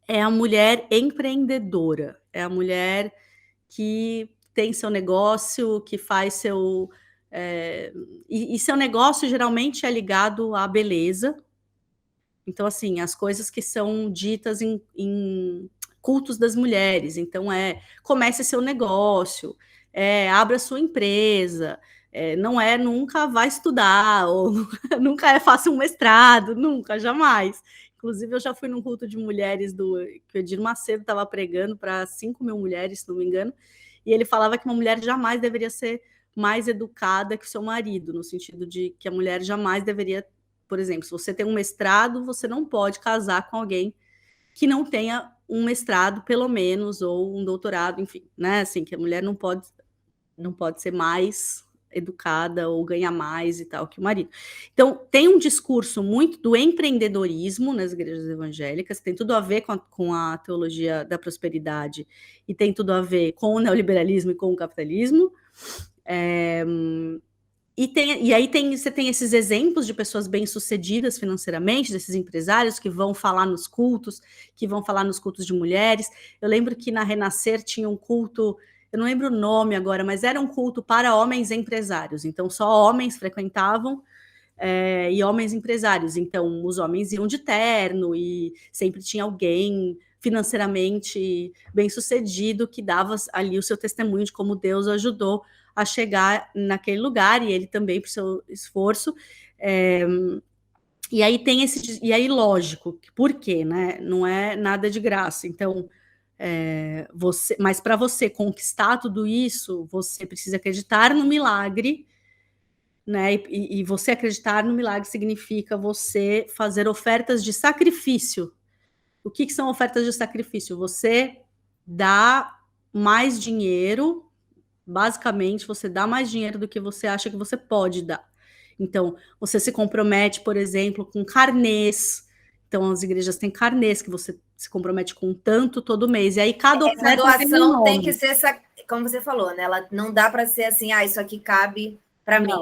é a mulher empreendedora, é a mulher que tem seu negócio, que faz seu... e seu negócio geralmente é ligado à beleza. Então, assim, as coisas que são ditas em cultos das mulheres. Então, comece seu negócio, abra sua empresa, nunca vai estudar, ou nunca faça um mestrado, nunca, jamais. Inclusive, eu já fui num culto de mulheres que o Edir Macedo estava pregando para 5.000 mulheres, se não me engano, e ele falava que uma mulher jamais deveria ser mais educada que o seu marido, no sentido de que a mulher jamais deveria... Por exemplo, se você tem um mestrado, você não pode casar com alguém que não tenha um mestrado, pelo menos, ou um doutorado, enfim, né? Assim, que a mulher não pode ser mais educada ou ganhar mais e tal que o marido. Então, tem um discurso muito do empreendedorismo nas igrejas evangélicas, tem tudo a ver com a teologia da prosperidade e tem tudo a ver com o neoliberalismo e com o capitalismo. E aí você tem esses exemplos de pessoas bem-sucedidas financeiramente, desses empresários que vão falar nos cultos, de mulheres. Eu lembro que na Renascer tinha um culto, eu não lembro o nome agora, mas era um culto para homens empresários. Então, só homens frequentavam, e homens empresários. Então, os homens iam de terno e sempre tinha alguém financeiramente bem-sucedido que dava ali o seu testemunho de como Deus ajudou a chegar naquele lugar, e ele também, por seu esforço. E aí tem e aí, lógico, por quê, né? Não é nada de graça. Então, mas para você conquistar tudo isso, você precisa acreditar no milagre, né? E você acreditar no milagre significa você fazer ofertas de sacrifício. O que são ofertas de sacrifício? Você dá mais dinheiro. Basicamente, você dá mais dinheiro do que você acha que você pode dar. Então, você se compromete, por exemplo, com carnês. Então, as igrejas têm carnês que você se compromete com tanto todo mês. E aí, cada oferta doação tem que ser essa, como você falou, né? Ela não dá para ser assim, isso aqui cabe para mim.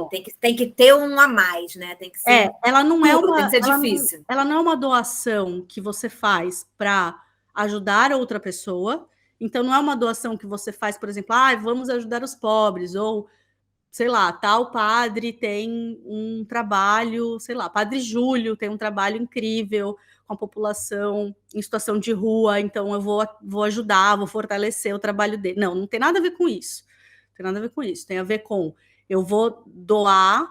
Tem que ter um a mais, né? Tem que ser. Ela não é uma. Tem que ser difícil. Ela não é uma doação que você faz para ajudar outra pessoa. Então, não é uma doação que você faz, por exemplo, vamos ajudar os pobres, ou, sei lá, tal padre tem um trabalho, sei lá, Padre Júlio tem um trabalho incrível com a população em situação de rua, então eu vou ajudar, vou fortalecer o trabalho dele. Não tem nada a ver com isso. Tem nada a ver com isso. Tem a ver com eu vou doar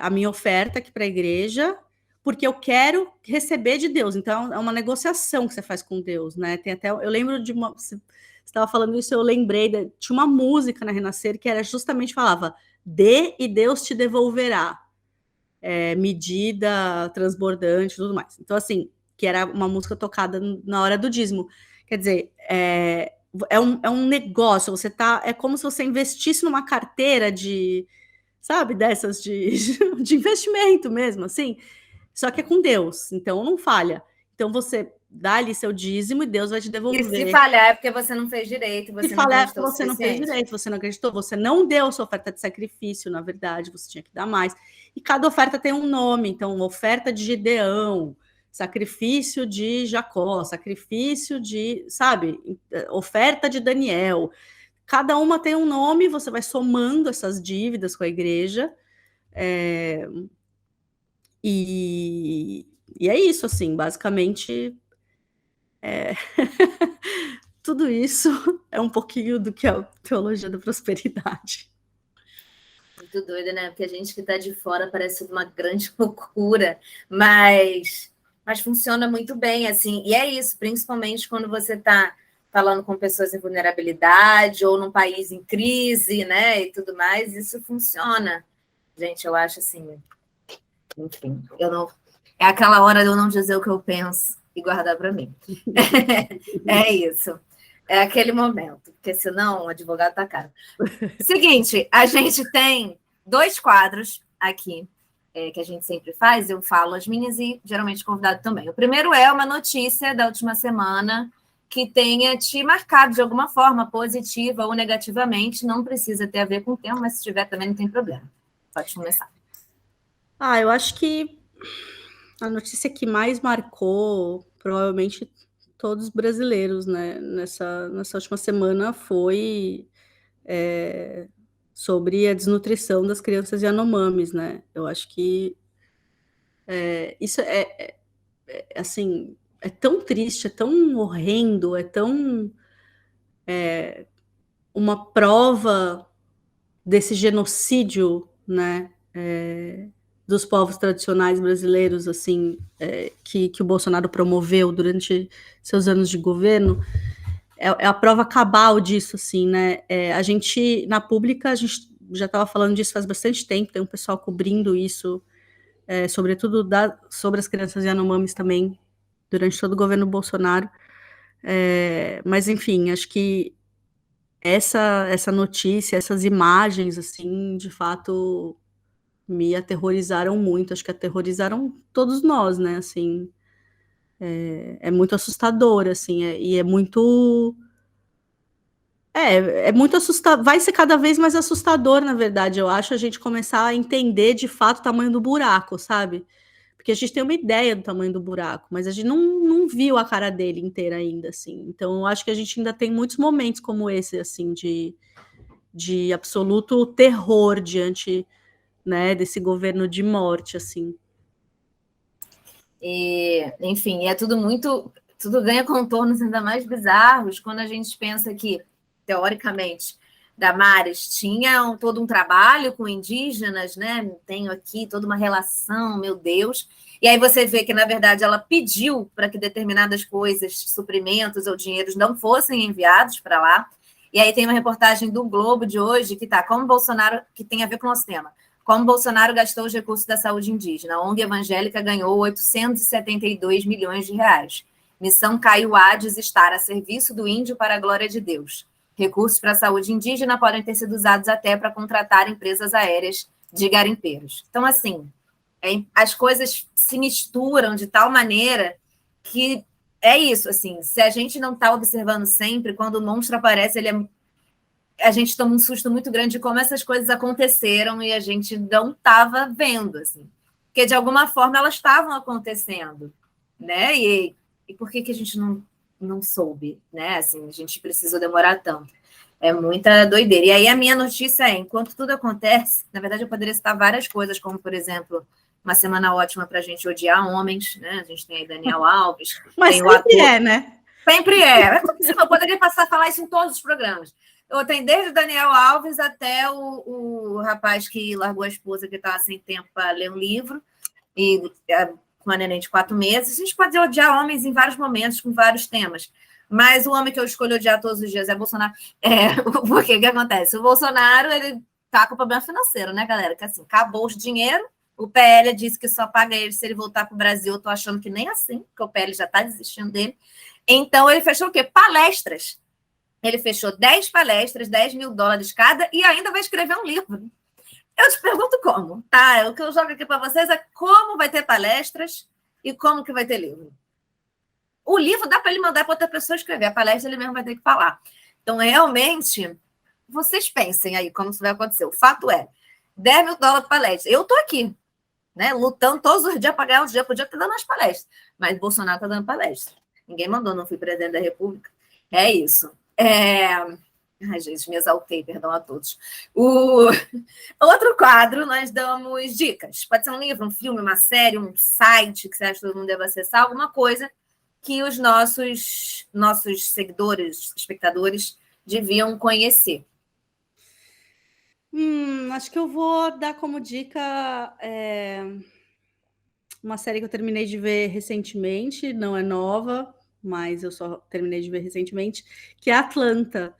a minha oferta aqui para a igreja, porque eu quero receber de Deus. Então, é uma negociação que você faz com Deus, né? Tem até, eu lembro de uma... Você estava falando isso, eu lembrei, tinha uma música na Renascer que era justamente, falava, dê e Deus te devolverá. Medida transbordante e tudo mais. Então, assim, que era uma música tocada na hora do dízimo. Quer dizer, é um negócio, é como se você investisse numa carteira de, sabe, dessas de investimento mesmo, assim, só que é com Deus, então não falha. Então você dá ali seu dízimo e Deus vai te devolver. E se falhar é porque você não fez direito, você não acreditou você não fez direito, você não acreditou, você não deu sua oferta de sacrifício, na verdade, você tinha que dar mais. E cada oferta tem um nome, então oferta de Gideão, sacrifício de Jacó, sacrifício de, sabe, oferta de Daniel. Cada uma tem um nome, você vai somando essas dívidas com a igreja. E é isso, assim, basicamente, tudo isso é um pouquinho do que é a teologia da prosperidade. Muito doida, né? Porque a gente que está de fora parece uma grande loucura, mas funciona muito bem, assim. E é isso, principalmente quando você está falando com pessoas em vulnerabilidade ou num país em crise, né? E tudo mais, isso funciona. Gente, eu acho assim... Enfim, eu não... É aquela hora de eu não dizer o que eu penso e guardar para mim. É isso. É aquele momento, porque senão o advogado tá caro. Seguinte, a gente tem 2 quadros aqui que a gente sempre faz. Eu falo as minhas e geralmente convidado também. O primeiro é uma notícia da última semana que tenha te marcado de alguma forma, positiva ou negativamente. Não precisa ter a ver com o tema, mas se tiver também não tem problema. Pode começar. Eu acho que a notícia que mais marcou, provavelmente todos os brasileiros, né, nessa última semana foi sobre a desnutrição das crianças Yanomamis, né? Eu acho que isso assim, é tão triste, é tão horrendo, é tão uma prova desse genocídio, né, dos povos tradicionais brasileiros, assim, que o Bolsonaro promoveu durante seus anos de governo, é a prova cabal disso, assim, né? A gente, na pública, a gente já estava falando disso faz bastante tempo, tem um pessoal cobrindo isso, sobretudo sobre as crianças Yanomamis também, durante todo o governo Bolsonaro. Mas, enfim, acho que essa notícia, essas imagens, assim, de fato, me aterrorizaram muito. Acho que aterrorizaram todos nós, né? Assim, é muito assustador, assim, e é muito. É muito assustador. Vai ser cada vez mais assustador, na verdade, eu acho, a gente começar a entender de fato o tamanho do buraco, sabe? Porque a gente tem uma ideia do tamanho do buraco, mas a gente não viu a cara dele inteira ainda, assim. Então, eu acho que a gente ainda tem muitos momentos como esse, assim, de absoluto terror diante, né, desse governo de morte, assim. E, enfim, é tudo muito. Tudo ganha contornos ainda mais bizarros quando a gente pensa que, teoricamente, Damares tinha todo um trabalho com indígenas, né? Tenho aqui toda uma relação, meu Deus. E aí você vê que, na verdade, ela pediu para que determinadas coisas, suprimentos ou dinheiros, não fossem enviados para lá. E aí tem uma reportagem do Globo de hoje que tá como Bolsonaro, que tem a ver com o nosso tema. Como Bolsonaro gastou os recursos da saúde indígena. A ONG evangélica ganhou 872 milhões de reais. Missão Caiuá estar a serviço do índio para a glória de Deus. Recursos para a saúde indígena podem ter sido usados até para contratar empresas aéreas de garimpeiros. Então, assim, as coisas se misturam de tal maneira que é isso, assim, se a gente não está observando sempre, quando o monstro aparece, a gente toma um susto muito grande de como essas coisas aconteceram e a gente não estava vendo, assim. Porque, de alguma forma, elas estavam acontecendo, né? E por que a gente não soube, né? Assim, a gente precisou demorar tanto. É muita doideira. E aí a minha notícia é, enquanto tudo acontece, na verdade eu poderia citar várias coisas, como, por exemplo, uma semana ótima para a gente odiar homens, né? A gente tem aí Daniel Alves, Mas tem o sempre ator... né? Sempre é. Eu poderia passar a falar isso em todos os programas. Eu tenho desde o Daniel Alves até o rapaz que largou a esposa, que estava sem tempo para ler um livro, e com uma neném de 4 meses. A gente pode odiar homens em vários momentos, com vários temas. Mas o homem que eu escolho odiar todos os dias é Bolsonaro. Porque o que acontece? O Bolsonaro, ele tá com problema financeiro, né, galera? Que assim, acabou o dinheiro, o PL disse que só paga ele se ele voltar para o Brasil. Eu tô achando que nem assim, porque o PL já está desistindo dele. Então, ele fechou o quê? Palestras. Ele fechou 10 palestras, $10 mil cada, e ainda vai escrever um livro. Eu te pergunto como, tá? O que eu jogo aqui para vocês é como vai ter palestras e como que vai ter livro. O livro dá para ele mandar para outra pessoa escrever, a palestra ele mesmo vai ter que falar. Então, realmente, vocês pensem aí como isso vai acontecer. O fato é, $10 mil palestra. Eu estou aqui, né, lutando todos os dias para ganhar os dias, podia estar dando as palestras, mas Bolsonaro está dando palestra. Ninguém mandou, não fui presidente da República. É isso. Ai, gente, me exaltei, perdão a todos. O outro quadro, nós damos dicas. Pode ser um livro, um filme, uma série, um site que você acha que todo mundo deve acessar, alguma coisa que os nossos seguidores, espectadores, deviam conhecer. Acho que eu vou dar como dica uma série que eu terminei de ver recentemente, não é nova, mas eu só terminei de ver recentemente, que é Atlanta,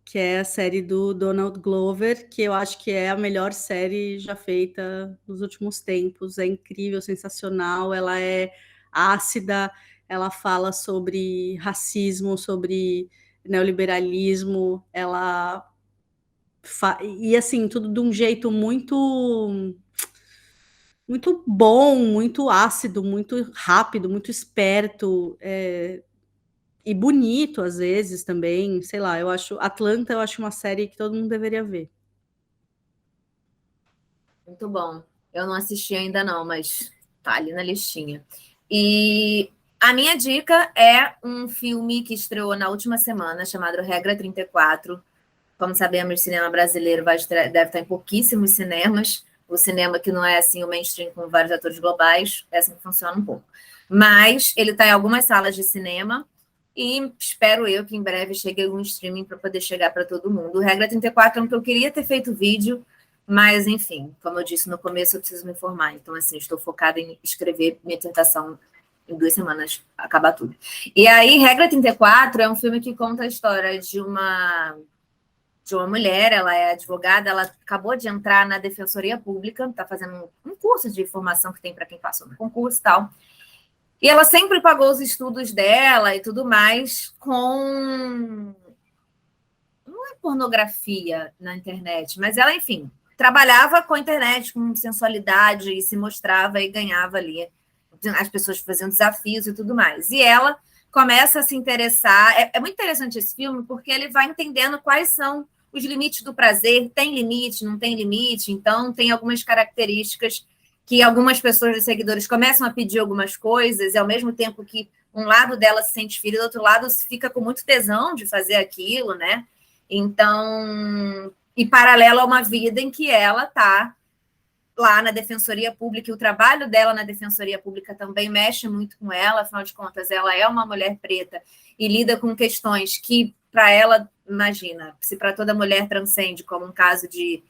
que é a série do Donald Glover, que eu acho que é a melhor série já feita nos últimos tempos. É incrível, sensacional, ela é ácida, ela fala sobre racismo, sobre neoliberalismo, e assim, tudo de um jeito muito bom, muito ácido, muito rápido, muito esperto, e bonito às vezes também, sei lá, eu acho Atlanta, eu acho uma série que todo mundo deveria ver. Muito bom. Eu não assisti ainda não, mas tá ali na listinha. E a minha dica é um filme que estreou na última semana, chamado Regra 34. Como sabemos, o cinema brasileiro deve estar em pouquíssimos cinemas. O cinema que não é assim o mainstream com vários atores globais, é assim que funciona um pouco. Mas ele está em algumas salas de cinema e espero eu que em breve chegue algum streaming para poder chegar para todo mundo. O Regra 34 é um que eu queria ter feito vídeo, mas enfim, como eu disse no começo, eu preciso me informar. Então, assim, estou focada em escrever minha dissertação em 2 semanas, acabar tudo. E aí, Regra 34 é um filme que conta a história de uma mulher, ela é advogada, ela acabou de entrar na Defensoria Pública, está fazendo um curso de formação que tem para quem passou no concurso e tal. E ela sempre pagou os estudos dela e tudo mais com. Não é pornografia na internet, mas ela, enfim, trabalhava com a internet, com sensualidade, e se mostrava e ganhava ali. As pessoas faziam desafios e tudo mais. E ela começa a se interessar. É muito interessante esse filme, porque ele vai entendendo quais são os limites do prazer. Tem limite, não tem limite. Então, tem algumas características que algumas pessoas, os seguidores, começam a pedir algumas coisas, e ao mesmo tempo que um lado dela se sente ferido, do outro lado fica com muito tesão de fazer aquilo, né? Então, e paralelo a uma vida em que ela está lá na Defensoria Pública, e o trabalho dela na Defensoria Pública também mexe muito com ela, afinal de contas, ela é uma mulher preta e lida com questões que, para ela, imagina, se para toda mulher transcende, como um caso de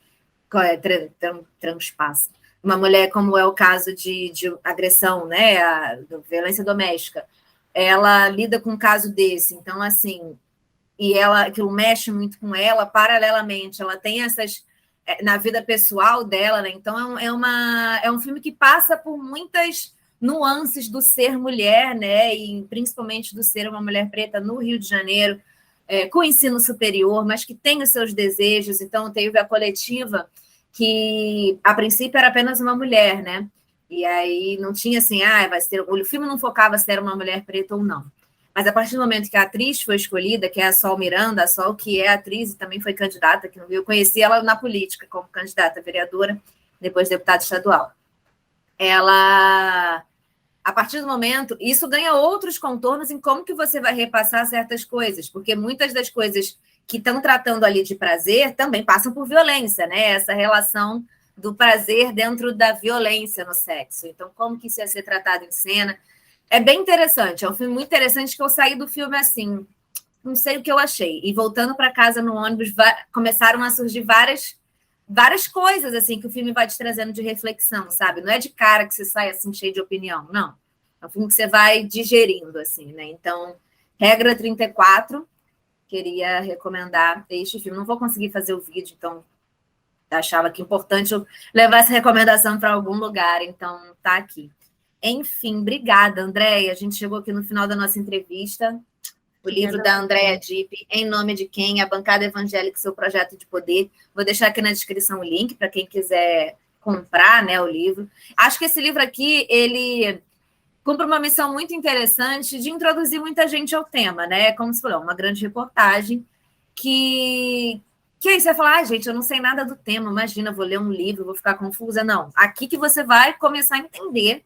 transpassa, uma mulher como é o caso de agressão, né, violência doméstica, ela lida com um caso desse, então, assim, e aquilo mexe muito com ela, paralelamente, ela tem essas na vida pessoal dela, né? Então é um filme que passa por muitas nuances do ser mulher, né? E principalmente do ser uma mulher preta no Rio de Janeiro, com ensino superior, mas que tem os seus desejos. Então teve a coletiva que a princípio era apenas uma mulher, né? E aí não tinha assim, vai ser. O filme não focava se era uma mulher preta ou não. Mas a partir do momento que a atriz foi escolhida, que é a Sol Miranda, a Sol, que é atriz e também foi candidata aqui no Rio, eu conheci ela na política como candidata, vereadora, depois deputada estadual. Ela, a partir do momento, isso ganha outros contornos em como que você vai repassar certas coisas, porque muitas das coisas que estão tratando ali de prazer também passam por violência, né? Essa relação do prazer dentro da violência no sexo. Então, como que isso ia ser tratado em cena? É bem interessante, é um filme muito interessante que eu saí do filme assim, não sei o que eu achei. E voltando para casa no ônibus, começaram a surgir várias coisas assim que o filme vai te trazendo de reflexão, sabe? Não é de cara que você sai assim cheio de opinião, não. É um filme que você vai digerindo, assim, né? Então, Regra 34, queria recomendar este filme. Não vou conseguir fazer o vídeo, então achava que é importante eu levar essa recomendação para algum lugar, então tá aqui. Enfim, obrigada, Andréia. A gente chegou aqui no final da nossa entrevista. O livro da Andréia Dipp, Em Nome de Quem? A Bancada Evangélica e Seu Projeto de Poder. Vou deixar aqui na descrição o link para quem quiser comprar, né, o livro. Acho que esse livro aqui, ele cumpre uma missão muito interessante de introduzir muita gente ao tema, né? Como se falou, uma grande reportagem que aí você vai falar, gente, eu não sei nada do tema, imagina, vou ler um livro, vou ficar confusa. Não, aqui que você vai começar a entender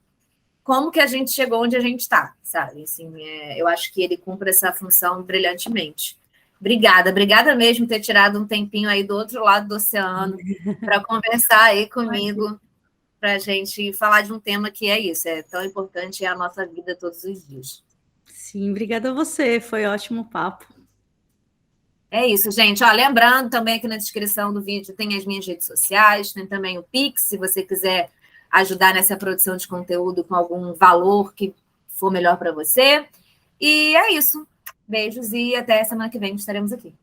como que a gente chegou onde a gente está, sabe? Assim, eu acho que ele cumpre essa função brilhantemente. Obrigada mesmo por ter tirado um tempinho aí do outro lado do oceano para conversar aí comigo, para a gente falar de um tema que é isso, é tão importante, é a nossa vida todos os dias. Sim, obrigada a você, foi ótimo papo. É isso, gente. Ó, lembrando também aqui na descrição do vídeo tem as minhas redes sociais, tem também o Pix, se você quiser ajudar nessa produção de conteúdo com algum valor que for melhor para você. E é isso. Beijos e até semana que vem estaremos aqui.